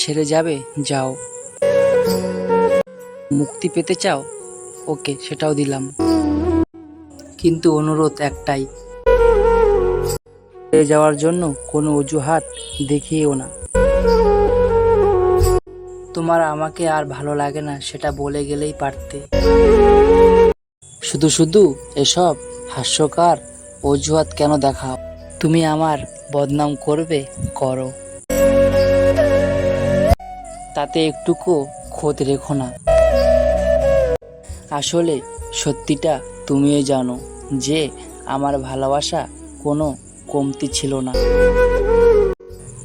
ছেড়ে যাবে, যাও। মুক্তি পেতে চাও, ওকে, সেটাও দিলাম, কিন্তু অনুরোধ একটাই, ছেড়ে যাওয়ার জন্য কোনো অজুহাত দেখিও না। তোমার আমাকে আর ভালো লাগে না সেটা বলে গেলেই পারতে। শুধু শুধু এসব হাস্যকর অজুহাত কেন দেখাও? তুমি আমার বদনাম করবে, করো, তাতে একটুকু খোদ রেখো না। আসলে সত্যিটা তুমিও জানো যে আমার ভালোবাসা কোনো কমতি ছিল না।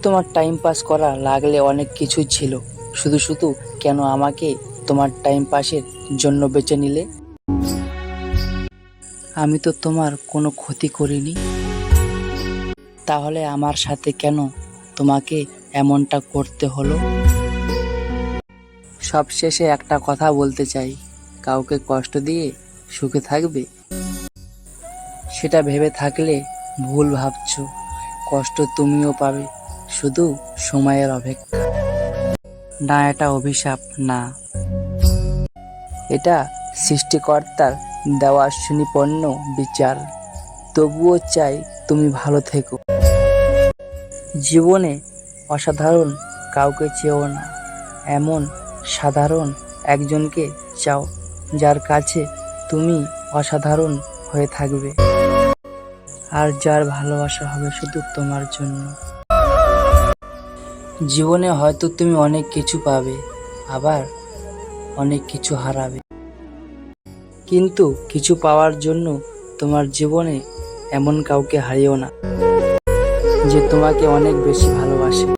তোমার টাইম পাস করা লাগলে অনেক কিছু ছিল, শুধু শুধু কেন আমাকে তোমার টাইম পাসের জন্য বেছে নিলে? আমি তো তোমার কোনো ক্ষতি করিনি, তাহলে আমার সাথে কেন তোমাকে এমনটা করতে হলো? সবশেষে একটা কথা বলতে চাই, কাউকে কষ্ট দিয়ে সুখে থাকবে সেটা ভেবে থাকলে ভুল ভাবছো। কষ্ট তুমিও পাবে, শুধু সময়ের অপেক্ষা। না, এটা অভিশাপ না, এটা সৃষ্টিকর্তার দেওয়া সুনিপন্ন বিচার। তবুও চাই তুমি ভালো থেকো। জীবনে অসাধারণ কাউকে চেও না, এমন সাধারণ একজনকে চাও যার কাছে তুমি অসাধারণ হয়ে থাকবে, আর যার ভালোবাসা হবে শুধু তোমার জন্য। জীবনে হয়তো তুমি অনেক কিছু পাবে, আবার অনেক কিছু হারাবে, কিন্তু কিছু পাওয়ার জন্য তোমার জীবনে এমন কাউকে হারিও না যে তোমাকে অনেক বেশি ভালোবাসে।